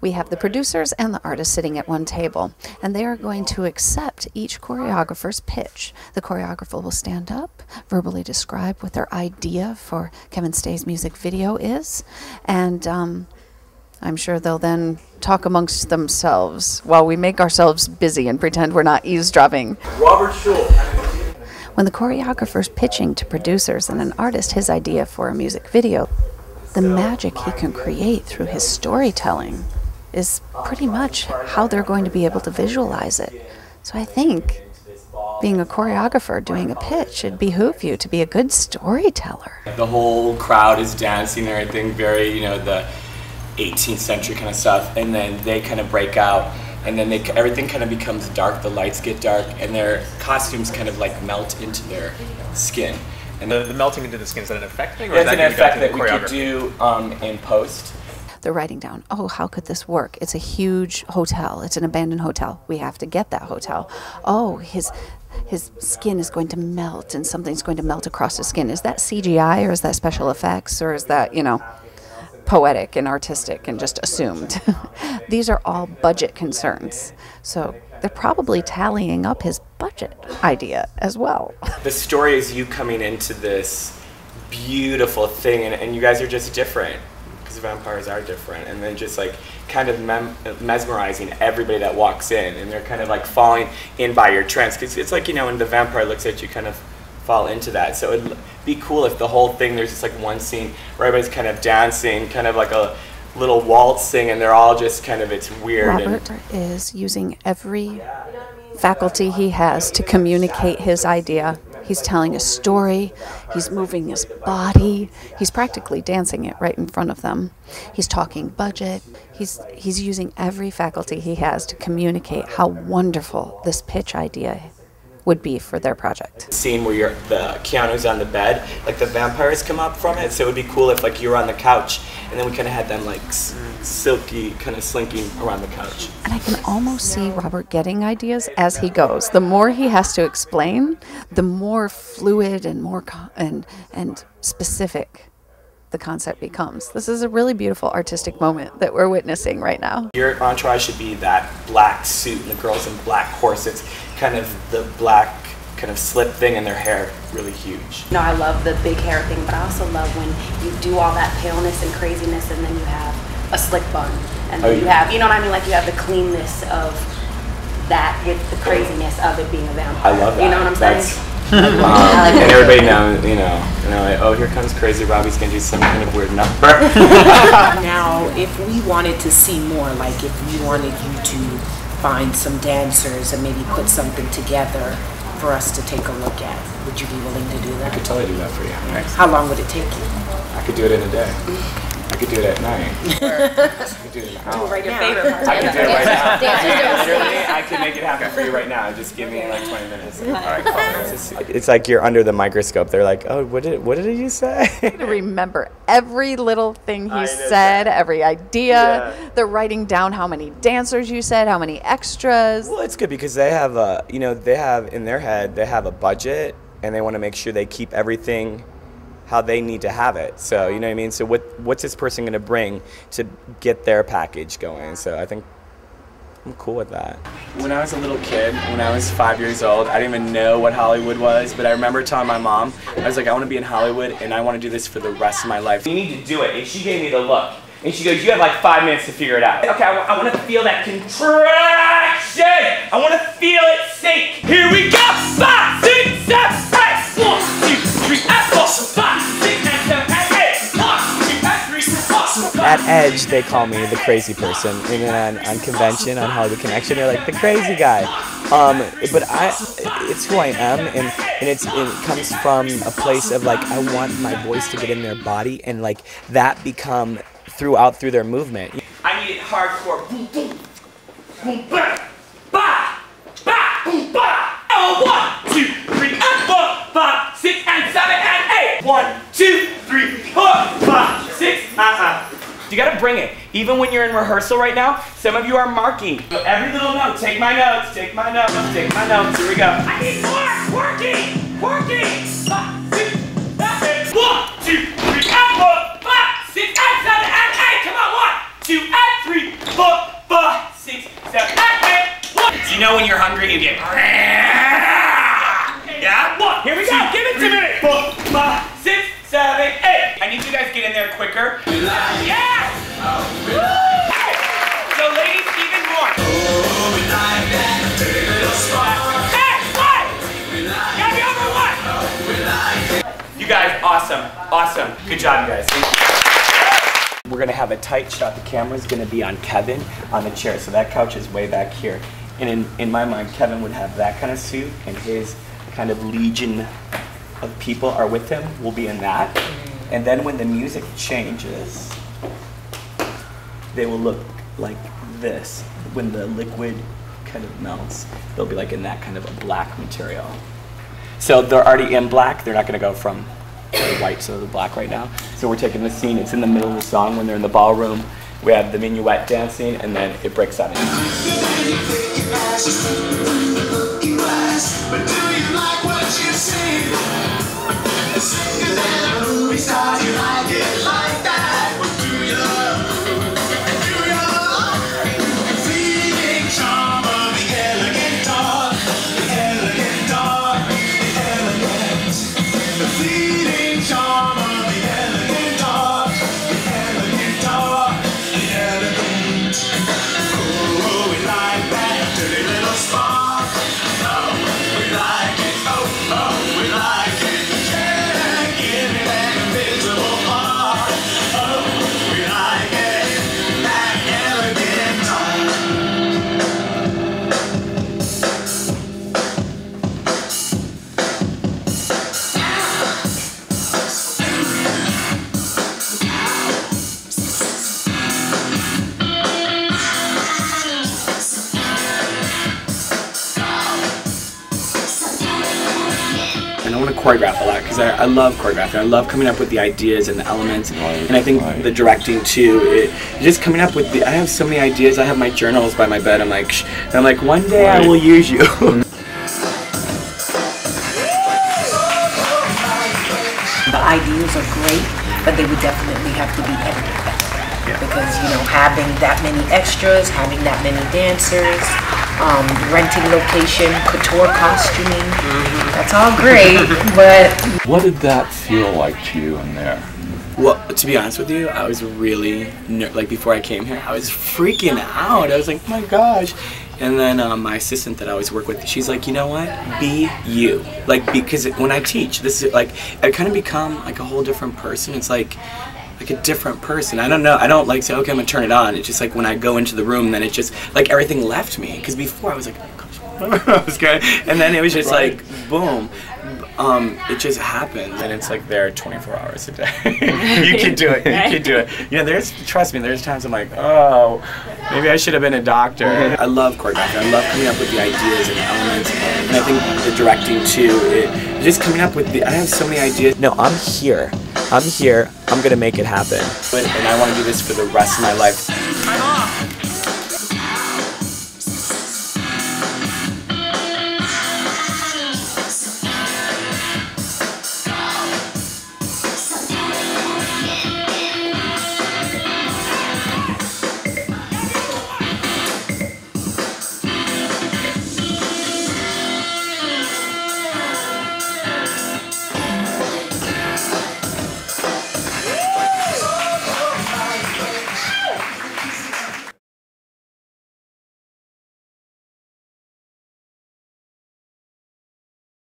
We have the producers and the artists sitting at one table, and they are going to accept each choreographer's pitch. The choreographer will stand up, verbally describe what their idea for Kevin Stay's music video is, and I'm sure they'll then talk amongst themselves while we make ourselves busy and pretend we're not eavesdropping. Robert Schultz. When the choreographer's pitching to producers and an artist his idea for a music video, the magic he can create through his storytelling is pretty much how they're going to be able to visualize it. So I think being a choreographer doing a pitch, it'd behoove you to be a good storyteller. The whole crowd is dancing and everything, very, you know, the 18th century kind of stuff, and then they kind of break out, and then everything kind of becomes dark, the lights get dark, and their costumes kind of like melt into their skin. And the melting into the skin, is that an effect thing? Or that's is an effect that we could do in post. They're writing down, oh, how could this work? It's a huge hotel. It's an abandoned hotel. We have to get that hotel. Oh, his skin is going to melt and something's going to melt across his skin. Is that CGI or is that special effects or is that, you know, poetic and artistic and just assumed? These are all budget concerns. So they're probably tallying up his budget idea as well. The story is you coming into this beautiful thing, and you guys are just different. Vampires are different, and then just like kind of mesmerizing everybody that walks in, and they're kind of like falling in by your trance, because it's like, you know, when the vampire looks at you, kind of fall into that. So it'd be cool if the whole thing, there's just like one scene where everybody's kind of dancing, kind of like a little waltzing, and they're all just kind of, it's weird. Robert is using every faculty he has to communicate his idea. He's telling a story, he's moving his body, he's practically dancing it right in front of them. He's talking budget, he's using every faculty he has to communicate how wonderful this pitch idea would be for their project. Scene where the Keanu's on the bed, like the vampires come up from it, so it would be cool if like you were on the couch, and then we kind of had them like silky, kind of slinking around the couch. And I can almost see Robert getting ideas as he goes. The more he has to explain, the more fluid and more and specific the concept becomes. This is a really beautiful artistic moment that we're witnessing right now. Your entourage should be that black suit and the girls in black corsets, kind of the black kind of slip thing, and their hair really huge. No, I love the big hair thing, but I also love when you do all that paleness and craziness and then you have a slick bun. And then you have, you know what I mean, like you have the cleanness of that with the craziness of it being a vampire. I love that. You know what I'm saying? And everybody knows, you know, like, oh, here comes Crazy Robbie's gonna do some kind of weird number. Now, if we wanted to see more, like if we wanted you to find some dancers and maybe put something together for us to take a look at, would you be willing to do that? I could totally do that for you. Next. How long would it take you? I could do it in a day. I could do it at night. I could do it in an hour. Right now. I could do it right now. Literally, I could make it happen for you right now. Just give me like 20 minutes. All right, cool. It's like you're under the microscope. They're like, oh, what did you say? To remember every little thing he said, every idea. Yeah. They're writing down how many dancers you said, how many extras. Well, it's good because they have a, you know, they have in their head, they have a budget, and they want to make sure they keep everything how they need to have it. So, you know what I mean? So what's this person going to bring to get their package going? So I think I'm cool with that. When I was a little kid, when I was 5 years old, I didn't even know what Hollywood was, but I remember telling my mom, I was like, I want to be in Hollywood and I want to do this for the rest of my life. You need to do it. And she gave me the look. And she goes, you have like 5 minutes to figure it out. Okay, I want to feel that contraction. I want to feel it sink. Here we go. 5, 6, 7, 8. 1, 2, 3, 4, 5, 6, 7, 8. 1, 2, 3, 4. At Edge, they call me the crazy person. And then on convention, on Hollywood Connection, they're like the crazy guy. But it's who I am, and it comes from a place of like, I want my voice to get in their body and like that become through their movement. I need it hardcore. Boom, boom, boom, ba, ba, ba, boom, ba. Oh, 1, 2, 3, and 4, 5, 6, and 7, and 8. 1, 2, 3, 4, 5, 6. You gotta bring it. Even when you're in rehearsal right now, some of you are marking. So every little note, take my notes, take my notes, take my notes. Here we go. I need more. Working, working. 5, 6, 7, 1, 2, 3, and 4, 5, 6, and 7, and 8. Come on, 1, 2, and 3, 4. know when you're hungry, you get. Yeah? One, here we go. Give it to me. 4, 5, 6, 7, 8. I need you guys to get in there quicker. Yes! Hey! So ladies, even more. Hey, what? Gotta be over what? You guys, awesome. Awesome. Good job, you guys. Thank you. We're gonna have a tight shot. The camera's gonna be on Kevin on the chair. So that couch is way back here. And in my mind, Kevin would have that kind of suit, and his kind of legion of people are with him will be in that. And then when the music changes, they will look like this. When the liquid kind of melts, they'll be like in that kind of a black material. So they're already in black. They're not going to go from the white to the black right now. So we're taking the scene. It's in the middle of the song when they're in the ballroom. We have the minuet dancing, and then it breaks out. But do you like what you see? Singing in a movie star, you like it like that? What do you love? Do you love? The fleeting charm of the elegant dog, the elegant dog, the elegant. The fleeting charm of the elegant dog, the elegant dog, the elegant. Oh, we like that dirty little spark. We like it, oh, we like it. Yeah, give me that invisible part. Oh, we like it, that elegant And I want to choreograph a lot because I love choreographing. I love coming up with the ideas and the elements, and I think the directing too. Just coming up with the. I have so many ideas. I have my journals by my bed. I'm like, one day I will use you. The ideas are great, but they would definitely have to be edited better. Yeah. Because, you know, having that many extras, having that many dancers, renting location, couture costuming, that's all great, but... What did that feel like to you in there? Well, to be honest with you, I was really, like before I came here, I was freaking out. I was like, oh my gosh. And then my assistant that I always work with, she's like, you know what? Be you. Like, because when I teach, this is like, I kind of become like a whole different person. It's like a different person. I don't know. I don't like say, okay, I'm gonna turn it on. It's just like when I go into the room, then it's just like everything left me. Because before I was like, oh gosh, I was good. And then it was just like, boom. It just happened, and it's like there 24 hours a day. You can do it. You can do it. You know, trust me, there's times I'm like, oh, maybe I should have been a doctor. I love choreography. I love coming up with the ideas and the elements, and I think the directing too. Just coming up with I have so many ideas. No, I'm here. I'm here. I'm gonna make it happen. And I want to do this for the rest of my life.